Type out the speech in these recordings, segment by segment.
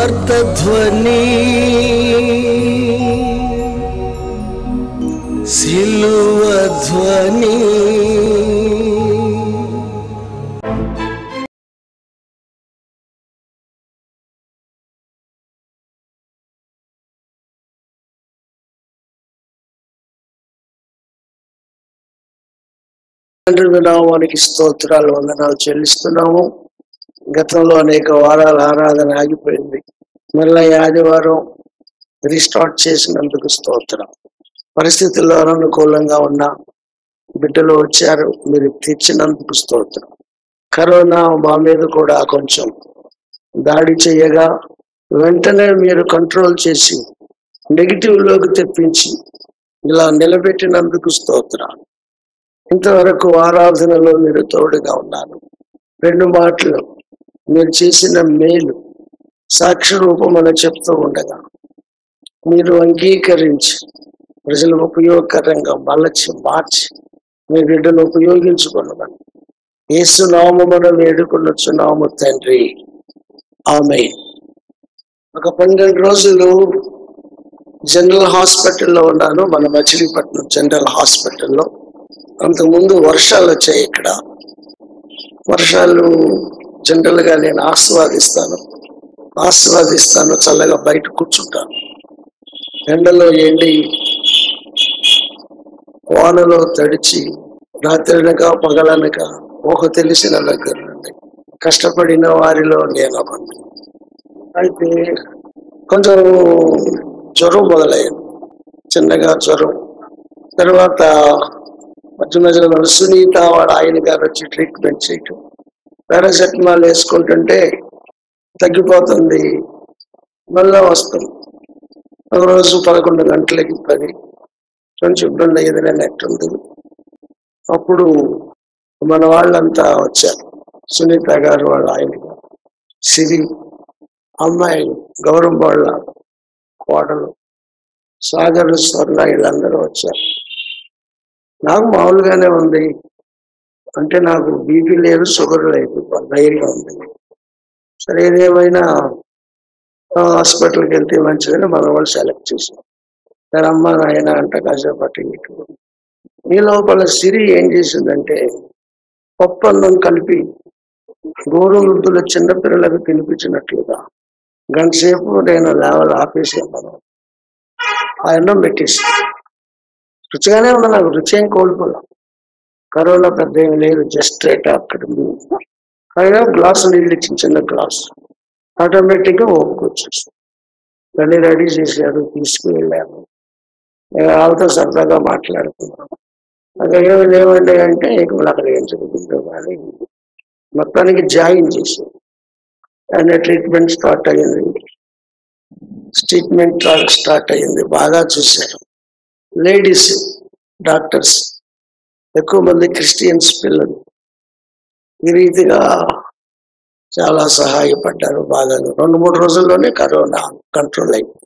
సువార్త ధ్వని సిలువ ధ్వని తండ్రి నామానికి స్తోత్రాలు వందనాలు చెల్లిస్తున్నాము. గతంలో అనేక వారాల ఆరాధన ఆగిపోయింది. మళ్ళీ ఆదివారం రీస్టార్ట్ చేసినందుకు స్తోత్రం. పరిస్థితుల్లో అనుకూలంగా ఉన్న బిడ్డలు వచ్చారు, మీరు తెచ్చినందుకు స్తోత్రం. కరోనా మా మీద కూడా కొంచెం దాడి చేయగా వెంటనే మీరు కంట్రోల్ చేసి నెగిటివ్లోకి తెప్పించి ఇలా నిలబెట్టినందుకు స్తోత్రాలు. ఇంతవరకు ఆరాధనలో మీరు తోడుగా ఉన్నారు. 2 మాటలు మీరు చేసిన మేలు సాక్షి రూపమని చెప్తూ ఉండగా మీరు అంగీకరించి ప్రజలకు ఉపయోగకరంగా మలచి మార్చి మీ బిడ్డను ఉపయోగించుకున్నామని యేసు నామమున వేడుకొనుచున్నాము తండ్రి, ఆమేన్. ఒక 12 రోజులు జనరల్ హాస్పిటల్లో ఉన్నాను, మన మచిలీపట్నం జనరల్ హాస్పిటల్లో. అంతకుముందు వర్షాలు వచ్చాయి. ఇక్కడ వర్షాలు జనరల్గా నేను ఆస్వాదిస్తాను, చల్లగా బయట కూర్చుంటాను. ఎండలో ఎండి వానలో తడిచి రాత్రనక పగలనక ఒక తెలిసిన దగ్గర నుండి కష్టపడిన వారిలో నేను ఒకటి. అయితే కొంచెం జ్వరం మొదలైంది, చిన్నగా జ్వరం. తర్వాత మధ్యలో సునీత వాడు ఆయన గారు వచ్చి ట్రీట్మెంట్ చేయటం, పారాసెటమాల్ వేసుకుంటుంటే తగ్గిపోతుంది, మళ్ళా వస్తుంది. ఒకరోజు 11 గంటలకి 10 కొంచెం ఇబ్బంది ఎదురైనట్టుంది. అప్పుడు మన వాళ్ళంతా వచ్చారు. సునీత గారు వాళ్ళ ఆయన గారు, సిరి అమ్మాయి, గౌరవం వాళ్ళ కోడలు, సాగర్, స్వర్ణ, వీళ్ళందరూ వచ్చారు. నాకు మామూలుగానే ఉంది, అంటే నాకు బీపీ లేదు, షుగర్ లేదు, ధైర్యం ఉంది. సరే ఏదేమైనా హాస్పిటల్కి వెళ్తే మంచిదని మన వాళ్ళు సెలెక్ట్ చేశారు. సరే అమ్మ నాయన అంట కాసేపు అటు ఇటు. ఈ లోపల సిరి ఏం చేసిందంటే పప్పు అన్నం కలిపి గోరుముద్దుల చిన్నపిల్లలకు తినిపించినట్లుగా గంట సేపు నేను ఆపేసాను. ఆ అన్నం పెట్టేసి రుచిగానే ఉన్నా, నాకు రుచి ఏం కోల్పోయాం. కరోనా పెద్ద ఏమి లేదు, జస్ట్ రేట్ అక్కడ అయినా గ్లాసు నీళ్ళు ఇచ్చిన చిన్న గ్లాసు ఆటోమేటిక్గా ఓపుకొచ్చేసి దాన్ని రెడీ చేశారు, తీసుకువెళ్ళాను. వాళ్ళతో సరదాగా మాట్లాడుతున్నాను. అక్కడ ఏమి లేవండి అంటే ఇక్కడ అక్కడ ఏం జరుగుతుందో కానీ మొత్తానికి జాయిన్ చేశారు. ఆయన ట్రీట్మెంట్ స్టార్ట్ అయ్యింది. బాగా చూశారు. లేడీస్ డాక్టర్స్ ఎక్కువ మంది క్రిస్టియన్స్ పిల్లలు ఈ రీతిగా చాలా సహాయపడ్డారు. బాగా 2-3 రోజుల్లోనే కరోనా కంట్రోల్ అయింది.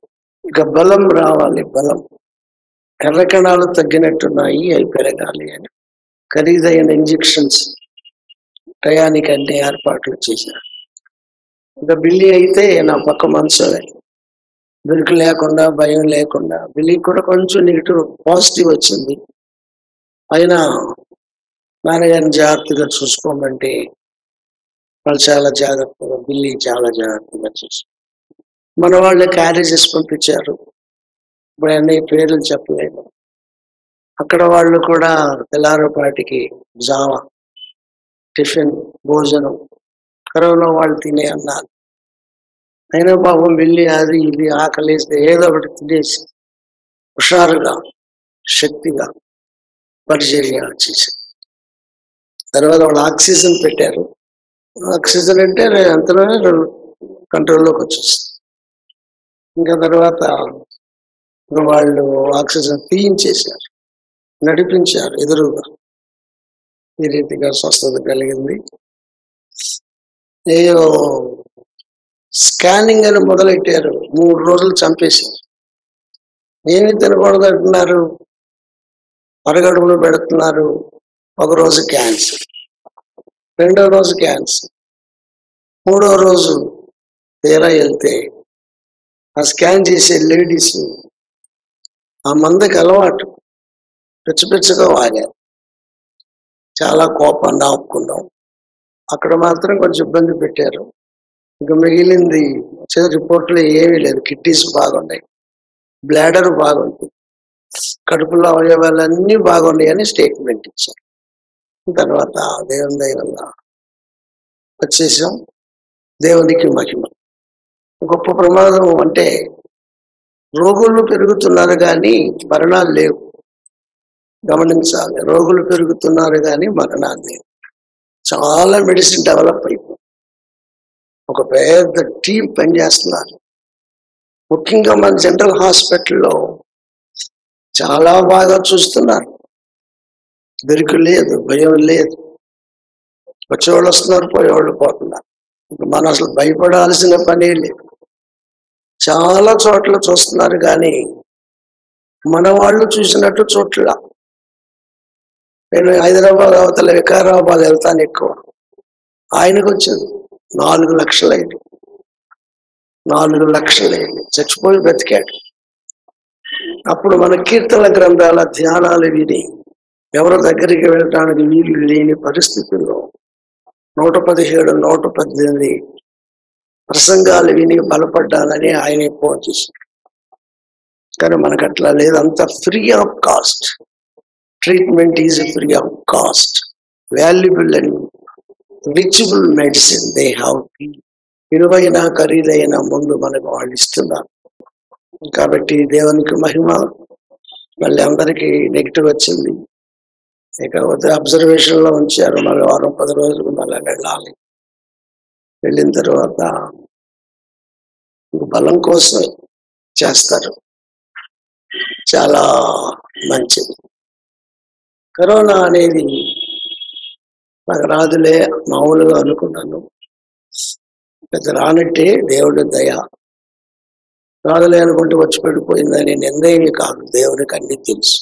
ఇక బలం రావాలి, బలం. ఎర్ర కణాలు తగ్గినట్టున్నాయి, అవి పెరగాలి అని ఖరీదైన ఇంజెక్షన్స్ టయానికి అన్ని ఏర్పాట్లు చేశారు. ఇంకా బిల్లి అయితే నా పక్క మనసులే, బిల్లు లేకుండా, భయం లేకుండా. బిల్లికి కూడా కొంచెం నెగిటివ్ పాజిటివ్ వచ్చింది. అయినా నాన్నగారిని జాగ్రత్తగా చూసుకోమంటే వాళ్ళు చాలా జాగ్రత్తగా, బిల్లి చాలా జాగ్రత్తగా చూసి మన వాళ్ళే క్యారేజెస్ పంపించారు. ఇప్పుడు అన్ని పేర్లు చెప్పలేము. అక్కడ వాళ్ళు కూడా తెల్లారపాటికి జావ, టిఫిన్, భోజనం కరోనా వాళ్ళు తినే అన్నారు. అయినా పాపం వెళ్ళి అది ఇది ఆకలేస్తే ఏదో ఒకటి తినేసి హుషారుగా, శక్తిగా పరిచర్య చేశారు. తర్వాత వాళ్ళు ఆక్సిజన్ పెట్టారు. ఆక్సిజన్ అంటే అంతలోనే కంట్రోల్లోకి వచ్చేస్తుంది. ఇంకా తర్వాత వాళ్ళు ఆక్సిజన్ తీయించేశారు, నడిపించారు ఎదురుగా. ఈ రీతిగా స్వస్థత కలిగింది. ఏదో స్కానింగ్ అని మొదలెట్టారు, 3 రోజులు చంపేశారు. ఏమి తినకూడదు అంటున్నారు, అరగడుగులు పెడుతున్నారు. ఒక రోజు క్యాన్సర్, 2వ రోజు క్యాన్సర్, 3వ రోజు తీరా వెళ్తే ఆ స్కాన్ చేసే లేడీస్ ఆ మందకి అలవాటు, పిచ్చగా వాగారు. చాలా కోపాన్ని ఆపుకున్నాం. అక్కడ మాత్రం కొంచెం ఇబ్బంది పెట్టారు. ఇంకా మిగిలింది రిపోర్ట్లో ఏమీ లేదు. కిడ్నీస్ బాగున్నాయి, బ్లాడర్ బాగుంది, కడుపులో అవయవాలన్నీ బాగున్నాయని స్టేట్మెంట్ ఇచ్చారు. తర్వాత దేవుని దయ వల్ల వచ్చేసాం. దేవునికి మహిమ. గొప్ప ప్రమాదం అంటే రోగులు పెరుగుతున్నారు కానీ మరణాలు లేవు. గమనించాలి, రోగులు పెరుగుతున్నారు కానీ మరణాలు లేవు. చాలా మెడిసిన్ డెవలప్ అయిపోయింది. ఒక పెద్ద టీం పనిచేస్తున్నారు. ముఖ్యంగా మన జనరల్ హాస్పిటల్లో చాలా బాగా చూస్తున్నారు. బెరుకు లేదు, భయం లేదు. వచ్చేవాళ్ళు వస్తున్నారు, పోయేవాళ్ళు పోతున్నారు. మనం అసలు భయపడాల్సిన పనే లేదు. చాలా చోట్ల చూస్తున్నారు కానీ మన వాళ్ళు చూసినట్టు చోట్ల. నేను హైదరాబాద్ అవతల వికారాబాద్ వెళ్తాను ఎక్కువ. ఆయనకు వచ్చింది 4 లక్షలైంది. 4 లక్షలైంది. చచ్చిపోయి బ్రతికాడు. అప్పుడు మన కీర్తన గ్రంథాల ధ్యానాలు విని ఎవరి దగ్గరికి వెళ్ళడానికి వీలు లేని పరిస్థితుల్లో 117, 118 ప్రసంగాలు విని బలపడ్డానని ఆయన ఫోన్ చేశారు. కానీ మనకు అట్లా లేదు. అంత free of cost. Treatment is free of cost. Valuable and reachable medicine they have. విలువైన ఖరీదైన ముందు మనకు వాళ్ళు ఇస్తున్నారు. కాబట్టి దేవునికి మహిమ. మళ్ళీ అందరికీ నెగిటివ్ వచ్చింది. ఇకపోతే అబ్జర్వేషన్లో ఉంచారు. మళ్ళీ వారం 10 రోజులు మళ్ళీ వెళ్ళాలి. వెళ్ళిన తర్వాత బలం కోసం చేస్తారు. చాలా మంచిది. కరోనా అనేది నాకు రాదులే మామూలుగా అనుకున్నాను. పెద్ద రానట్టే దేవుడి దయ. రాదులే అనుకుంటే వచ్చి పెడిపోయిందని నిర్ణయమే కాదు. దేవునికి అన్ని తెలుసు.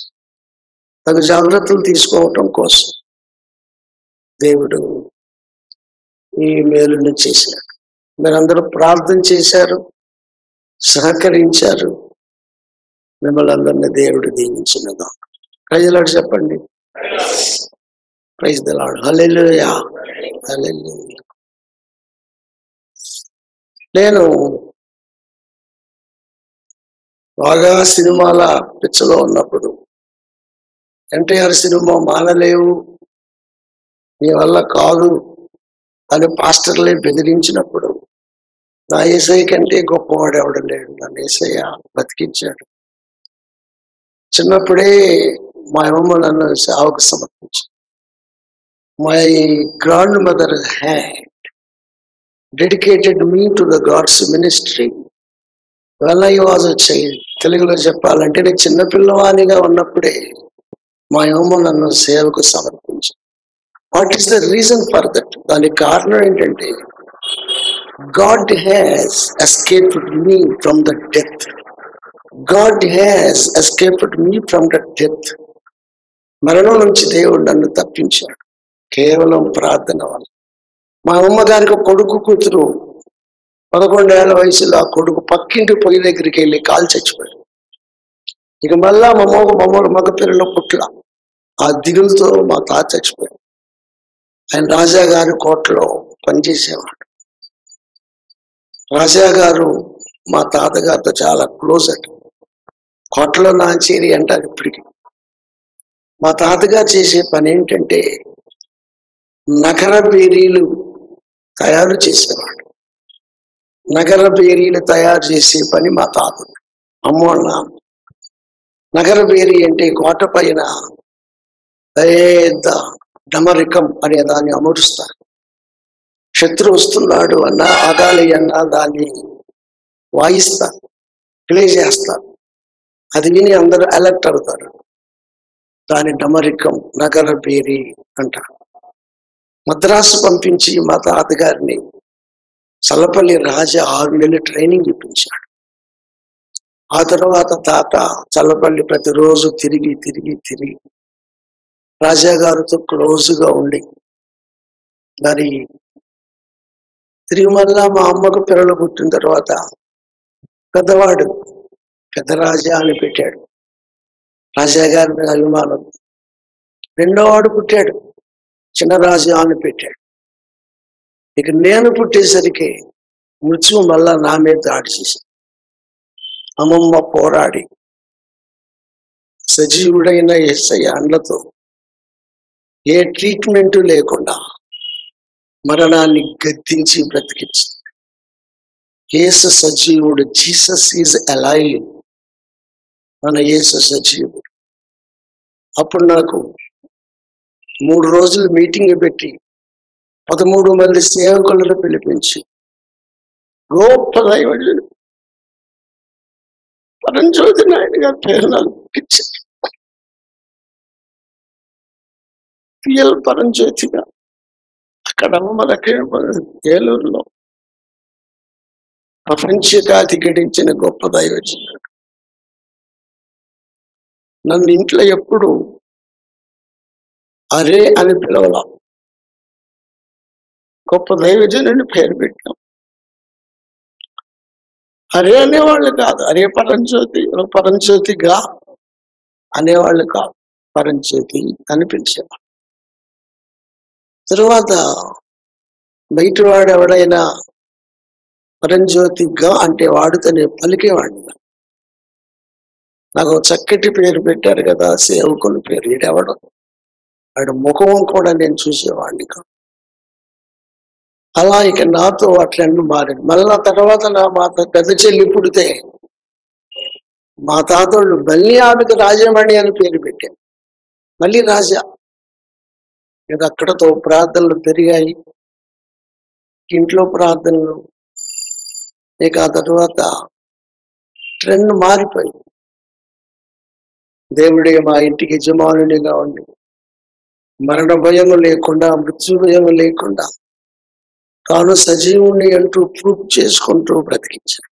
తగు జాగ్రత్తలు తీసుకోవటం కోసం దేవుడు ఈ మేలును చేశారు. మీరందరూ ప్రార్థన చేశారు, సహకరించారు. మిమ్మల్ని అందరినీ దేవుడు దీవించినగా. ప్రైజ్ లార్డ్ చెప్పండి. Praise the lord. Hallelujah, hallelujah. నేను బాగా సినిమాల పిచ్చలో ఉన్నప్పుడు ఎన్టీఆర్ సినిమా మానలేవు, నీ వల్ల కాదు అని పాస్టర్లే బెదిరించినప్పుడు నా యేసయ్య కంటే గొప్పవాడు ఎవడు లేడు. నన్ను యేసయ్య బతికించాడు. చిన్నప్పుడే మా అమ్మ నన్ను సేవకు సమర్పించాడు. My grandmother had dedicated me to the God's ministry when I was a child. తెలుగులో చెప్పాలంటే నేను చిన్నపిల్లవానిగా ఉన్నప్పుడే మా అమ్మ నన్ను సేవకు సమర్పించాడు. What is the reason for that? దానికి కారణం ఏంటంటే God has escaped me from the death. God has escaped me from the death. మరణం నుంచి దేవుడు నన్ను తప్పించాడు కేవలం ప్రార్థన వల్ల. మా అమ్మగారికి ఒక కొడుకు కూతురు 11 ఏళ్ల వయసులో. ఆ కొడుకు పక్కింటి పొయ్యి దగ్గరికి వెళ్ళి కాలు చచ్చిపోయాడు. ఇక మళ్ళా మగ పిల్లలు పుట్ల. ఆ దిగులతో మా తాత చచ్చిపోయాడు. ఆయన రాజా గారి కోటలో పనిచేసేవాడు. రాజా గారు మా తాతగారితో చాలా క్లోజ్ అట. కోటలో నాంచేరి అంటారు ఇప్పటికి. మా తాతగారు చేసే పని ఏంటంటే నగర బేరీలు తయారు చేసేవాడు. నగర బేరీలు తయారు చేసే పని మా తాత. అమ్మోళ్ళ నగర బేరీ అంటే కోట పైన పెద్ద డమరికం అనే దాన్ని అమరుస్తారు. శత్రు వస్తున్నాడు అన్నా, ఆగాలి అన్నా దాన్ని వాయిస్తారు, ప్లే చేస్తారు. అది విని అందరూ అలర్ట్ అవుతారు. దాని డమరికం నగర బేరీ అంటారు. మద్రాసు పంపించి మా తాతగారిని చల్లపల్లి రాజా 6 నెలలు ట్రైనింగ్ ఇప్పించాడు. ఆ తర్వాత తాత చల్లపల్లి ప్రతిరోజు తిరిగి రాజాగారితో క్లోజ్గా ఉండి మరి తిరిగి మళ్ళా మా అమ్మకు పిల్లలు పుట్టిన తర్వాత పెద్దవాడు పెద్ద రాజా అని పెట్టాడు. రాజా గారి మీద అభిమానం. రెండో వాడు పుట్టాడు, చిన్న రాజా అని పెట్టాడు. ఇక నేను పుట్టేసరికి మృత్యువు మళ్ళా నా మీద దాడి చేసింది. అమ్మమ్మ పోరాడి సజీవుడైన యేసయ్య అండ్లతో ఏ ట్రీట్మెంట్ లేకుండా మరణాన్ని గద్దించి బ్రతికించింది. యేసు సజీవుడు. Jesus is alive. మన యేసు సజీవుడు. అప్పుడు నాకు 3 రోజులు మీటింగ్ పెట్టి 13 మంది సేవకులను పిలిపించి గొప్ప దైవజనుడు పరంజ్యోతి నాయుడు గారి పేరు నాకు ఇచ్చారు. పిఎల్ పరంజ్యోతిగా అక్కడ మనకి ఏలూరులో ప్రపంచఖ్యాతి గడించిన గొప్ప దైవజనుడు. నన్ను ఇంట్లో ఎప్పుడు అరే అని పిలవలా. గొప్ప దైవజనుడిని పేరు పెట్టాం. అరే అనేవాళ్ళు కాదు, అరే పరంజ్యోతిగా అనేవాళ్ళు కాదు, పరంజ్యోతి అని పిలిచేవాళ్ళు. తరువాత బయట వాడు ఎవడైనా పరంజ్యోతిగా అంటే వాడుతోనే పలికేవాడిని. నాకు చక్కటి పేరు పెట్టారు కదా, సేవకుని పేరు. ఈడెవడు, వాడు ముఖం కూడా నేను చూసేవాడిని కాదు. అలా ఇక నాతో అట్లన్నీ మారింది. మళ్ళా తర్వాత మా పెద్ద చెల్లి పుడితే మా తాతోళ్ళు మళ్ళీ ఆమెకు రాజమణి అని పేరు పెట్టాను. మళ్ళీ రాజా. ఇక అక్కడతో ప్రార్థనలు పెరిగాయి, ఇంట్లో ప్రార్థనలు. ఇక ఆ తర్వాత ట్రెండ్ మారిపోయింది. దేవుడే మా ఇంటికి యజమానునిగా ఉండి మరణ భయం లేకుండా, మృత్యు భయం లేకుండా తాను సజీవుని అంటూ ప్రూఫ్ చేసుకుంటూ బ్రతికించాడు.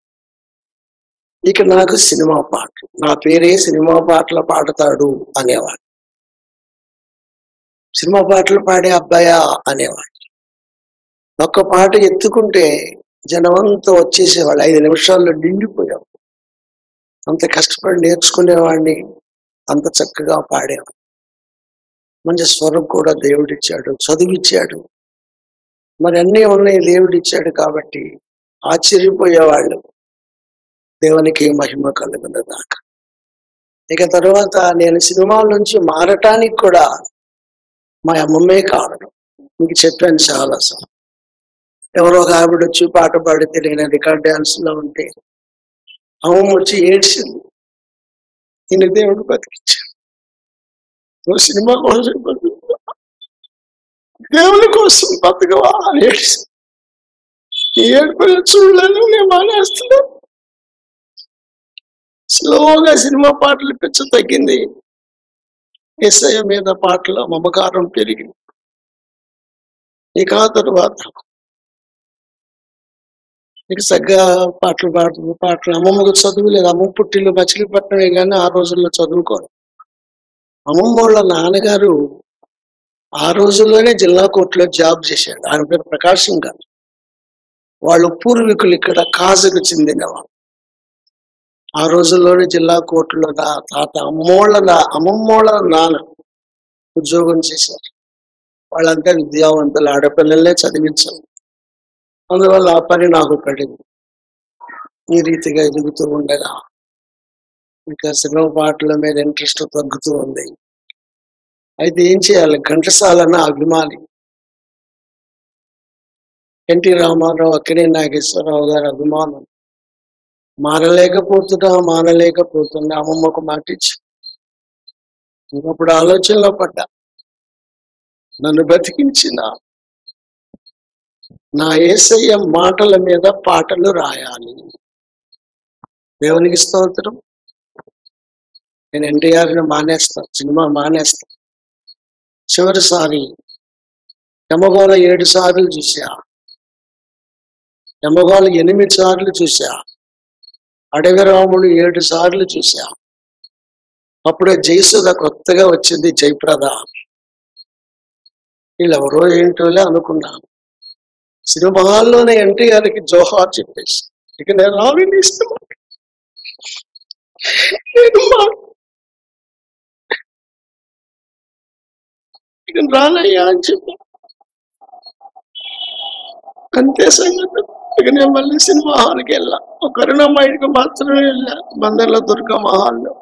ఇక నాకు సినిమా పాటలు, నా పేరే సినిమా పాటలు పాడతాడు అనేవాడు. సినిమా పాటలు పాడే అబ్బాయా అనేవాడు. ఒక్క పాట ఎత్తుకుంటే జనమంతా వచ్చేసేవాళ్ళు. 5 నిమిషాల్లో నిండిపోయావు. అంత కష్టపడి నేర్చుకునేవాడిని, అంత చక్కగా పాడేవాడు. మంచి స్వరం కూడా దేవుడిచ్చాడు, చదివిచ్చాడు. మరి అన్నీ ఉన్నాయి, దేవుడిచ్చాడు కాబట్టి ఆశ్చర్యపోయేవాళ్ళు. దేవునికి మహిమ కలుగునగాక. ఇక తర్వాత నేను సినిమాల నుంచి మారటానికి కూడా మా అమ్మమ్మే కారణం. మీకు చెప్పాను చాలాసార్లు. ఎవరో ఒక ఆవిడ వచ్చి పాట పాడితే నేను రికార్డ్ డాన్స్ లో ఉంటే అమ్మమ్మ వచ్చి ఏడ్చింది. ఈయన దేవుడు బతికించాడు. నువ్వు సినిమా కోసం బతుకువా, దేవుని కోసం బతుకవా అని ఏడ్చింది. ఏడుపుని చూడలేను, నేను మానేస్తున్నా. స్లోగా సినిమా పాటలు పిచ్చ తగ్గింది. యేసయ్య మీద పాటల మమకారం పెరిగింది. ఇక ఆ తరువాత ఇక సగ్గా పాటలు అమ్మమ్మకు చదువు లేదు. అమ్మ పుట్టిల్లు మచిలీపట్నమే కానీ ఆ రోజుల్లో చదువుకోరు. అమ్మమ్మ వాళ్ళ నాన్నగారు ఆ రోజుల్లోనే జిల్లా కోర్టులో జాబ్ చేశాడు. ఆయన పేరు ప్రకాశం గారు. వాళ్ళు పూర్వీకులు ఇక్కడ కాజకు చెందినవాళ్ళు. ఆ రోజుల్లోనే జిల్లా కోర్టులో నా తాత అమ్మమ్మోళ్ళ నాన్న ఉద్యోగం చేశారు. వాళ్ళంతా విద్యావంతులు, ఆడపిల్లలనే చదివించారు. అందువల్ల ఆ పని నాకు పడింది. ఈ రీతిగా ఎదుగుతూ ఉండగా ఇంకా సినిమా పాటల మీద ఇంట్రెస్ట్ తగ్గుతూ ఉంది. అయితే ఏం చేయాలి? ఘంటసాలన్న అభిమాని, ఎన్టీ రామారావు, అక్కినే నాగేశ్వరరావు గారి అభిమానం. మానలేకపోతున్నా అమ్మమ్మకు మాటిచ్చి ఇంకప్పుడు ఆలోచనలో పడ్డా. నన్ను బతికించిన నా యేసయ్య మాటల మీద పాటలు రాయాలి. దేవునికి స్తోత్రం. నేను ఎన్టీఆర్ని మానేస్తా, సినిమా మానేస్తా. చివరిసారి యమగోళ 7 సార్లు చూసా, యమగోళ 8 సార్లు చూసా, అడవి రాముడు 7 సార్లు చూసా. అప్పుడే జయసుధ కొత్తగా వచ్చింది, జయప్రద. వీళ్ళెవరో ఏంటోలే అనుకున్నాను. సినిమాల్లోనే ఎన్టీఆర్కి జోహార్ చెప్పేసి ఇక నేను రావిని ఇష్టం. నేను రానయ్యా అని చెప్పి అంతే సంగతి. ఇక నేను మళ్ళీ సినిమా హాల్కి వెళ్ళా. ఒక కరుణామయుడికి మాత్రమే వెళ్ళా, బందర్లో దుర్గమ్మ హాల్లో.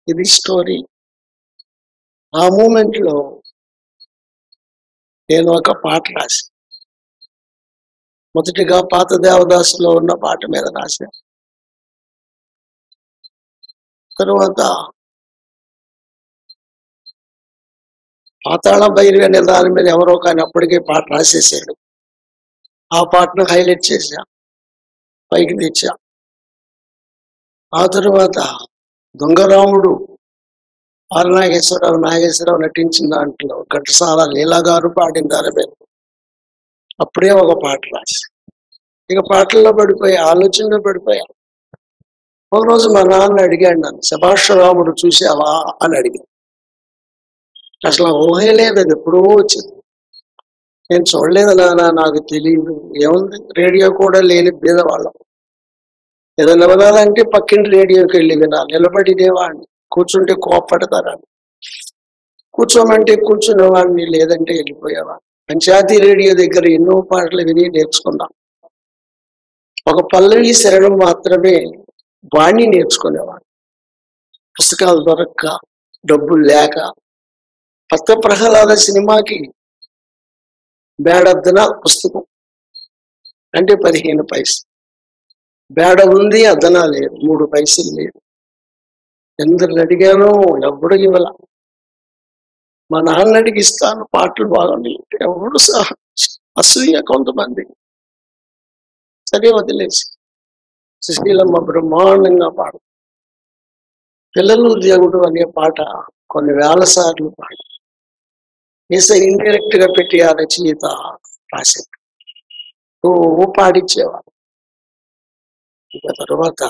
ఇది స్టోరీ. ఆ మూమెంట్ లో నేను ఒక పాట రాసి, మొదటిగా పాత దేవదాసులో ఉన్న పాట మీద రాశా. తరువాత పాతాళ భైరవి అనే దాని మీద ఎవరో కానీ అప్పటికే పాట రాసేసాడు. ఆ పాటను హైలైట్ చేశా, పైకి తెచ్చా. ఆ తరువాత దొంగరాముడు ఆర్ నాగేశ్వరరావు నటించిన దాంట్లో ఘంటసాల లీలా గారు పాడిన దాని మీద అప్పుడే ఒక పాట రాసి, ఇక పాటల్లో పడిపోయా, ఆలోచనలో పడిపోయా. ఒకరోజు మా నాన్న అడిగాడు నన్ను, శభాష్ రాముడు చూసావా అని అడిగాడు. అసలు ఊహే లేదు, అది ఎప్పుడో వచ్చింది. నేను చూడలేదు నాన్న, నాకు తెలియదు. ఏముంది, రేడియో కూడా లేని బీదవాళ్ళం. ఏదైనా వినాలంటే పక్కింటి రేడియోకి వెళ్ళి వినాలి. నిలబడినేవాడిని, కూర్చుంటే కోప్పడతారని. కూర్చోమంటే కూర్చునేవాడిని, లేదంటే వెళ్ళిపోయేవాడిని. పంచాయతీ రేడియో దగ్గర ఎన్నో పాటలు విని నేర్చుకున్నాం. ఒక పల్లవి శరణం మాత్రమే వాణ్ణి నేర్చుకునేవాడు. పుస్తకాలు దొరక్క, డబ్బులు లేక, భక్త ప్రహ్లాద సినిమాకి బేడద్దన పుస్తకం అంటే 15 పైసలు, బేడ ఉంది, అద్దనా లేదు, 3 పైసలు లేదు. ఎందరు అడిగానో ఎవడు ఇవ్వాల. మా నాన్న అడిగి ఇస్తాను, పాటలు బాగున్నాయి, ఎవడు అసూయ కొంతమంది. సరే వదిలేసి, సుశీలమ్మ బ్రహ్మాండంగా పాడు. పిల్లలు దేవుడు అనే పాట కొన్ని వేల సార్లు పాడు. ఇండైరెక్ట్ గా పెట్టి ఆ రచయిత రాసింది. పాడిచ్చేవాడు. ఇక తర్వాత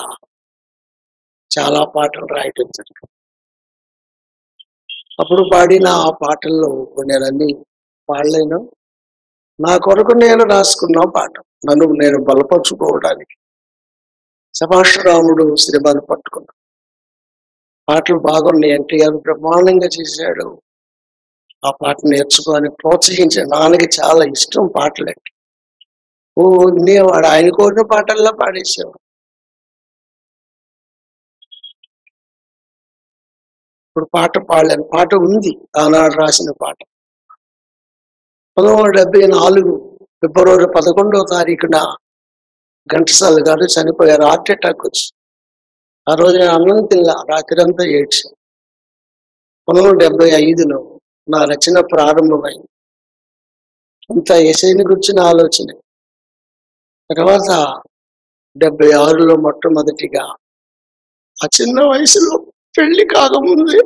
చాలా పాటలు రాయటం జరిగింది. అప్పుడు పాడిన ఆ పాటల్లో కొన్ని పాడలేను. నా కొరకు నేను రాసుకున్న పాట, నన్ను నేను బలపరుచుకోవడానికి. శభాష్ రాముడు శ్రీమాన్ని పట్టుకున్నా. పాటలు బాగున్నాయి, ఎన్టీఆర్ బ్రహ్మాండంగా చేశాడు, ఆ పాట నేర్చుకొని ప్రోత్సహించాడు. నాన్నకి చాలా ఇష్టం పాటలంటే. ఉండేవాడు, ఆయన కోరిన పాటల్లో పాడేసేవాడు. ఇప్పుడు పాట పాడలేను, పాట ఉంది ఆనాడు రాసిన పాట. 1974 ఫిబ్రవరి 11వ తారీఖున ఘంటసాల గారు చనిపోయారు, హార్ట్ అటాక్ వచ్చి. ఆ రోజు నేను అన్నం తిన్నా, రాత్రి అంతా ఏడ్చాను. 1975లో నా రచన ప్రారంభమైంది. అంతా ఎసైని గుర్చిన ఆలోచన. తర్వాత 76లో మొట్టమొదటిగా ఆ చిన్న వయసులో పెళ్లి కాకముందే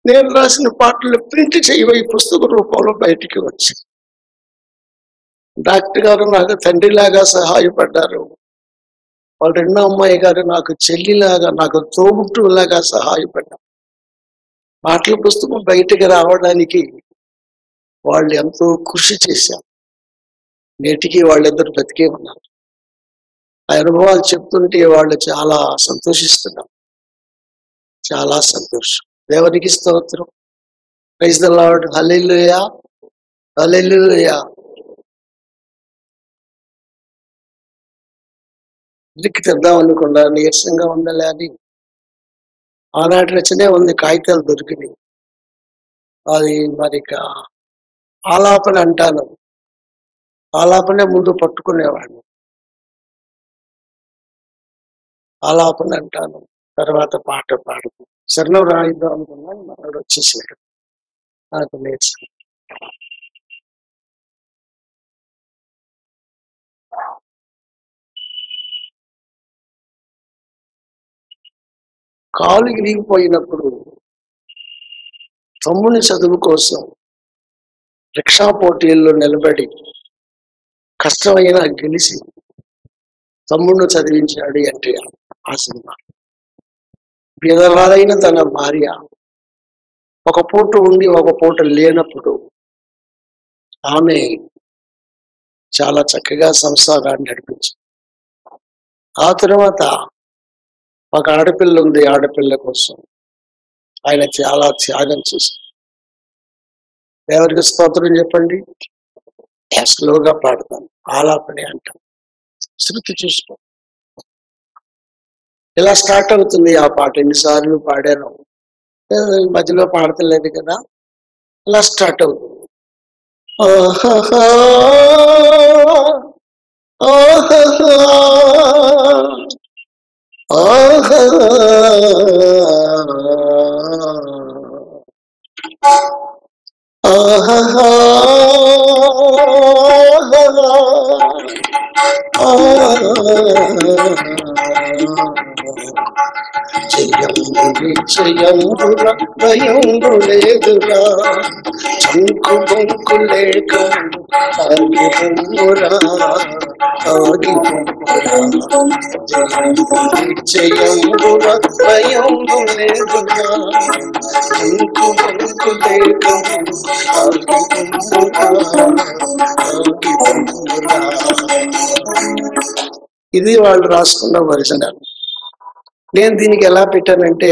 నేను రాసిన పాటలు ప్రింట్ చేయబోయి పుస్తక రూపంలో బయటికి వచ్చి, డాక్టర్ గారు నాకు తండ్రిలాగా సహాయపడ్డారు. వాళ్ళ రెండో అమ్మాయి గారు నాకు చెల్లిలాగా, నాకు తోబుట్టులాగా సహాయపడ్డారు. పాటల పుస్తకం బయటికి రావడానికి వాళ్ళు ఎంతో కృషి చేశారు. నేటికి వాళ్ళిద్దరు బతికే ఉన్నారు. ఆ అనుభవాలు చెప్తుంటే వాళ్ళు చాలా సంతోషిస్తున్నారు. చాలా సంతోషం. దేవునికి స్తోత్రం. Praise the lord. Hallelujah, hallelujah. డ్రిక్ తెద్దాం అనుకున్నా, నీరసంగా ఉండాలి అని. ఆనాటి రచనే ఉంది, కాగితాలు దొరికినాయి. అది మరి ఆలాపన అంటాను, ఆలాపనే ముందు పట్టుకునేవాడిని. ఆలాపన అంటాను, తర్వాత పాట పాడుతూ శరణం రాయిద్దాం అనుకున్నాను. మనడు వచ్చేసాడు, నాకు నేర్చు. కాలు ఇరిగిపోయినప్పుడు తమ్ముని చదువు కోసం రిక్షా పోటీల్లో నిలబడి కష్టమైనా గెలిచి తమ్ముడిని చదివించాడు ఎన్టీఆర్. ఆ సినిమా బీదవారైన తన భార్య ఒక పూట ఉండి ఒక పూట లేనప్పుడు ఆమె చాలా చక్కగా సంసారాన్ని నడిపించింది. ఆ తర్వాత ఒక ఆడపిల్ల ఉంది, ఆడపిల్ల కోసం ఆయన చాలా త్యాగం చేశారు. ఎవరికి స్తోత్రం చెప్పండి. స్లోగా పాడతాను, ఆలాపని అంటాం. శృతి చూసుకో, ఇలా స్టార్ట్ అవుతుంది ఆ పాట. ఎన్నిసార్లు పాడాను, మధ్యలో పాడతలేదు కదా, ఇలా స్టార్ట్ అవుతుంది. ఆహాహా, ఆహాహా, ఆహా, ఆహాహా, జయంబుల భయంబు లేదురా, చంకు బొంకు లేక ఆగిరా, జయంబుల భయంబు లేదురా, చంకు బొంకు లేక ఇది వాళ్ళు రాసుకున్న ఒరిజినల్. నేను దీనికి ఎలా పెట్టానంటే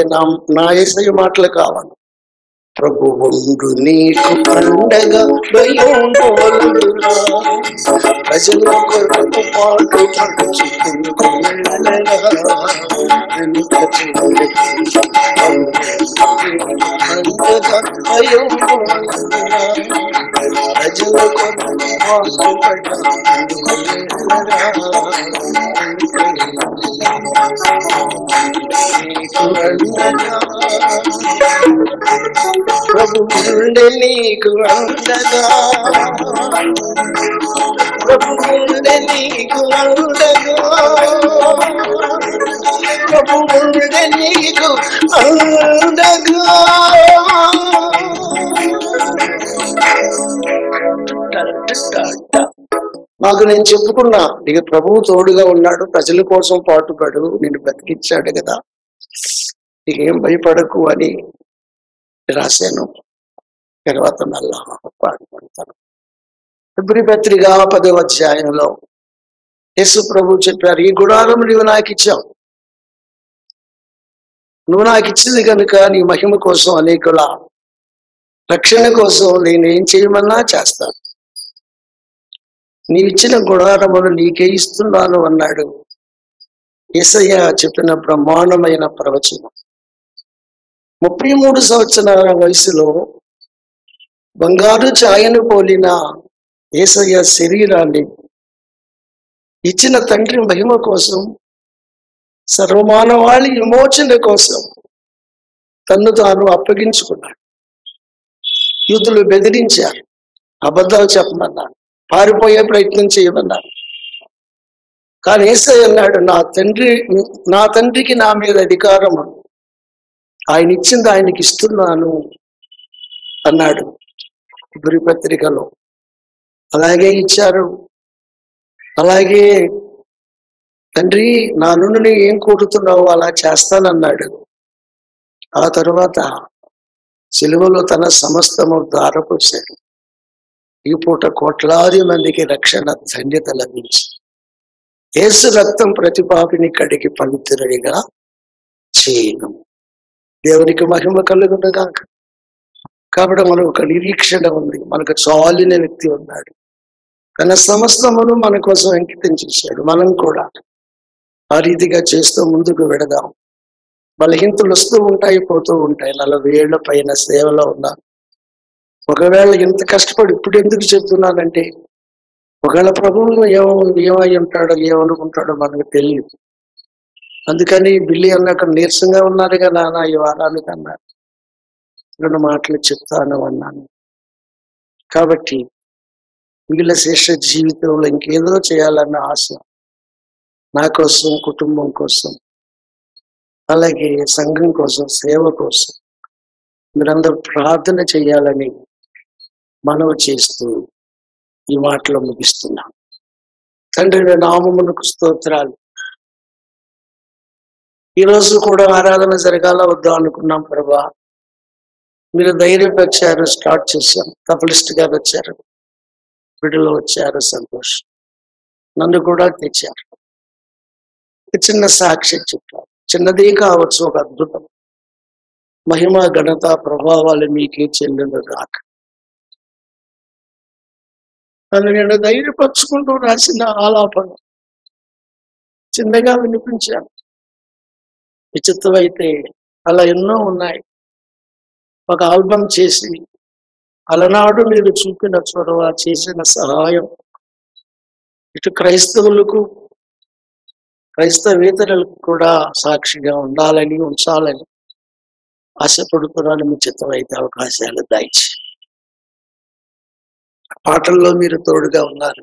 నా యేసయ్య మాటలు కావాలి. ప్రభువుండు నీకు అండగా భయంబోలురా, ప్రజల కొరకు పాటు పడుచుకుంటూ వెళ్ళగా, అండగా భయంబోలురా, ప్రజల కొరకు పాటు పడుచుకుంటూ ప్రభువుండే నీకు అండగా, ప్రభువుండే నీకు అండగా, ప్రభువుండే నీకు అండగా. నాకు నేను చెప్పుకున్నా, నీకు ప్రభువు తోడుగా ఉన్నాడు, ప్రజల కోసం పాటుపడు, నేను బతికించాడు కదా, నీకేం భయపడకు అని రాశాను. తర్వాత మళ్ళా పాడుకుంటాను. ఫిబ్రవరి పత్రిక 10వ అధ్యాయంలో యేసు ప్రభు చెప్పారు, ఈ గుడారం నువ్వు నాకు ఇచ్చావు, నువ్వు నాకు ఇచ్చింది కనుక నీ మహిమ కోసం, అనేకుల రక్షణ కోసం నేనేం చేయమన్నా చేస్తాను. నీవిచ్చిన గుడారమును నీకే ఇస్తున్నాను అన్నాడు యేసయ్య చెప్పిన బ్రహ్మాండమైన ప్రవచనం. 33 సంవత్సరాల వయసులో బంగారు ఛాయను పోలిన యేసయ్య శరీరాన్ని ఇచ్చిన తండ్రి మహిమ కోసం, సర్వమానవాళి విమోచన కోసం తన్ను తాను అప్పగించుకున్నాడు. యూదులు బెదిరించారు, అబద్ధాలు చెప్పమన్నారు, పారిపోయే ప్రయత్నం చేయమన్నారు. కానీ యేసయ్య అన్నాడు, నా తండ్రికి నా మీద అధికారం, ఆయన ఇచ్చింది ఆయనకి ఇస్తున్నాను అన్నాడు ఫిబ్రవరి పత్రికలో. అలాగే ఇచ్చారు. అలాగే తండ్రి నా నుండి ఏం కోరుతున్నావు అలా చేస్తానన్నాడు. ఆ తర్వాత సిలువలో తన సమస్తము ధారపోశాడు. ఈ పూట కోట్లాది మందికి రక్షణ ధన్యత లభించి యేసు రక్తం ప్రతి పాపిని కడిగి పవిత్రుడిగా చేయను. దేవునికి మహిమ కలుగునుగాక. కాబట్టి మనకు ఒక నిరీక్షణ ఉంది, మనకు చాలిన వ్యక్తి ఉన్నాడు, తన సమస్తమును మన కోసం అంకితం చేశాడు. మనం కూడా ఆ రీతిగా చేస్తూ ముందుకు వెడదాం. బలహీనతలు వస్తూ ఉంటాయి, పోతూ ఉంటాయి. 40 ఏళ్ల పైన సేవలో ఉన్నాను. ఒకవేళ ఇంత కష్టపడి ఇప్పుడు ఎందుకు చెప్తున్నానంటే, ఒకవేళ ప్రభువు ఏమై ఉంటాడో ఏమనుకుంటాడో మనకు తెలియదు. అందుకని బిల్లి అన్నాక నీరసంగా ఉన్నారుగా నాన్న ఈ వారానికి అన్నారు. 2 మాటలు చెప్తాను అన్నాను. కాబట్టి మిగిలిన శేష జీవితంలో ఇంకేదో చేయాలన్న ఆశ నా కోసం, కుటుంబం కోసం, అలాగే సంఘం కోసం, సేవ కోసం మీరందరూ ప్రార్థన చేయాలని మనవి చేస్తూ ఈ మాటలు ముగిస్తున్నాం. తండ్రి నామమునకు స్తోత్రాలు. ఈరోజు కూడా ఆరాధన జరగాల వద్దా అనుకున్నాం ప్రభా. మీరు ధైర్యపరిచారు, స్టార్ట్ చేశాం. కపలిస్ట్ గారు వచ్చారు, బిడ్డలు వచ్చారు, సంతోషం. నన్ను కూడా తెచ్చారు. చిన్న సాక్షి చెప్పారు. చిన్నదే కావచ్చు ఒక అద్భుతం. మహిమ ఘనత ప్రభావాలు మీకే చెల్లును గాక. అది నేను ధైర్యపరుచుకుంటూ రాసిన ఆలాపన చిన్నగా వినిపించాను. విచిత్రమైతే అలా ఎన్నో ఉన్నాయి. ఒక ఆల్బమ్ చేసి అలనాడు మీరు చూపిన చొరవ, చేసిన సహాయం ఇటు క్రైస్తవులకు క్రైస్తవేతరులకు కూడా సాక్షిగా ఉండాలని, ఉంచాలని ఆశపడుతున్నాను. మీ చిత్తమైతే అవకాశాలు దయచి. పాటల్లో మీరు తోడుగా ఉన్నారు.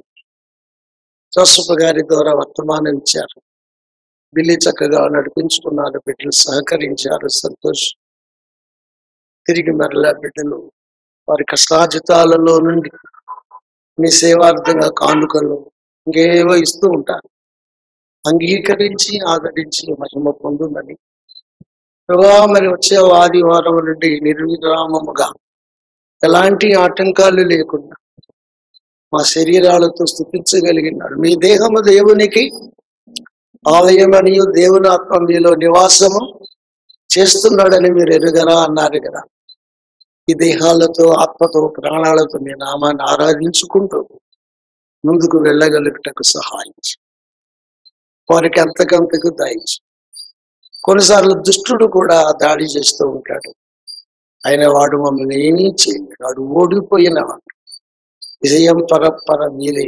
జోసఫ్ గారి ద్వారా వర్తమానం ఇచ్చారు. బిల్లి చక్కగా నడిపించుకున్నారు. బిడ్డలు సహకరించారు. సంతోషం. తిరిగి మరలా బిడ్డలు వారి కష్టాజితాలలో నుండి మీ సేవార్థంగా కానుకలు ఇంకేవో ఇస్తూ ఉంటారు. అంగీకరించి ఆదరించి మహిమ పొందుందని ప్రభా, మరి వచ్చే ఆదివారం నుండి నిర్విరామముగా ఎలాంటి ఆటంకాలు లేకుండా మా శరీరాలతో స్థుతించగలిగినాడు. మీ దేహము దేవునికి ఆలయమని, దేవుని ఆత్మ మీలో నివాసము చేస్తున్నాడని మీరు ఎరుగరా అన్నారు కదా. ఈ దేహాలతో, ఆత్మతో, ప్రాణాలతో మీ నామాన్ని ఆరాధించుకుంటూ ముందుకు వెళ్ళగలుగుటకు సహాయించు. వారికి అంతకంతకు దయచు. కొన్నిసార్లు దుష్టుడు కూడా దాడి చేస్తూ ఉంటాడు. ఆయన వాడు మమ్మల్ని ఏమీ చేయలేడు. వాడు ఓడిపోయిన వాడు. విజయం పరపర మీరే.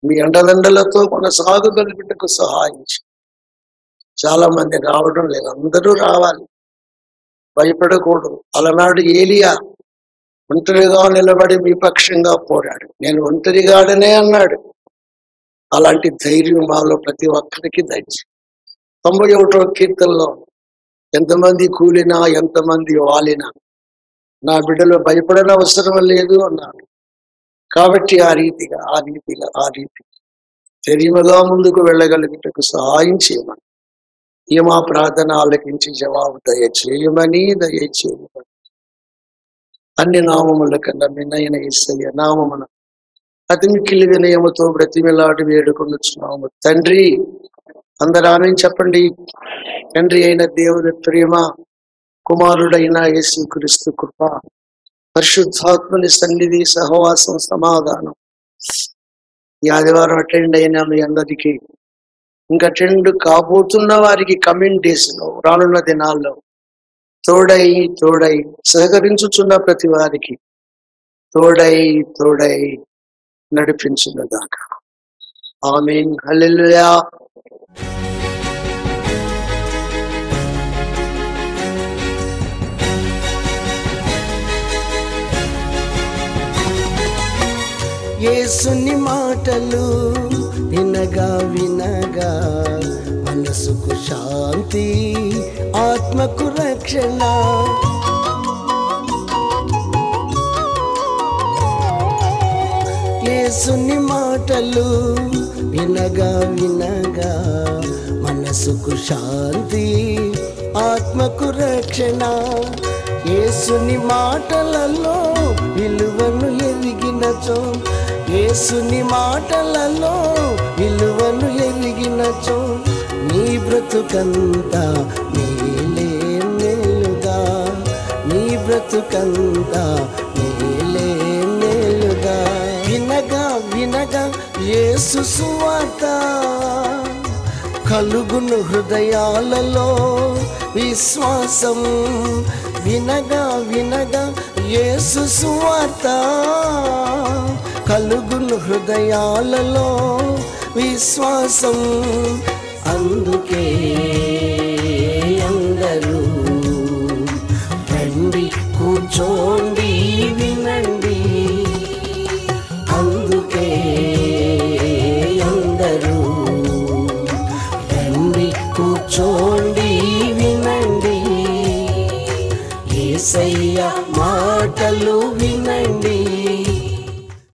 మీ అండదండలతో కొనసాగగలుగుటకు సహాయించు. చాలా మంది రావడం లేదు. అందరూ రావాలి. భయపడకూడదు. అలనాడు ఏలియా ఒంటరిగా నిలబడి మీ పక్షంగా పోరాడు. నేను ఒంటరిగాడనే అన్నాడు. అలాంటి ధైర్యం మాలో ప్రతి ఒక్కరికి దయచి. 91వ కీర్తనలో ఎంతమంది కూలినా, ఎంతమంది వాలినా నా బిడ్డలు భయపడని అవసరం లేదు అన్నాడు. కాబట్టి ఆ రీతిగా ధైర్యముగా ముందుకు వెళ్ళగలిగిటకు సహాయం చేయమని, ఈ మా ప్రార్థన ఆలకించి జవాబు దయచేయమని. అన్ని నామముల కన్నా మిన్నైన యేసయ్య నామమున అతి మిక్కిలి వినయముతో బ్రతిమిలాడి వేడుకొనుచున్నాము తండ్రి. అందరూ ఆమేన్ చెప్పండి. తండ్రి అయిన దేవుని ప్రేమ, కుమారుడైన యేసుక్రీస్తు కృప, పరిశుద్ధాత్మని సన్నిధి, సహవాసం, సమాధానం ఈ ఆదివారం అటెండ్ అయిన మీ అందరికీ, ఇంకా అటెండ్ కాబోతున్న వారికి కమింగ్ డేస్ లో, రానున్న దినాల్లో తోడై సహకరించుచున్న ప్రతి వారికి తోడై నడిపించుగాక. ఆమేన్. హల్లెలూయా. యేసుని మాటలు వినగా మనసుకు శాంతి, ఆత్మకు రక్షణ. యేసుని మాటలు వినగా మనసుకు శాంతి, ఆత్మకు రక్షణ. యేసుని మాటలలో విలువను ఎరిగినచో, యేసుని మాటలలో విలువను ఎరిగినచో నీ బ్రతుకంతా మేలే మేలుగా, నీ బ్రతుకంతా మేలే మేలుగా. వినగా యేసు సువార్త కలుగును హృదయాలలో విశ్వాసం. వినగా యేసు సువార్త కలుగును హృదయాలలో విశ్వాసం. అందుకే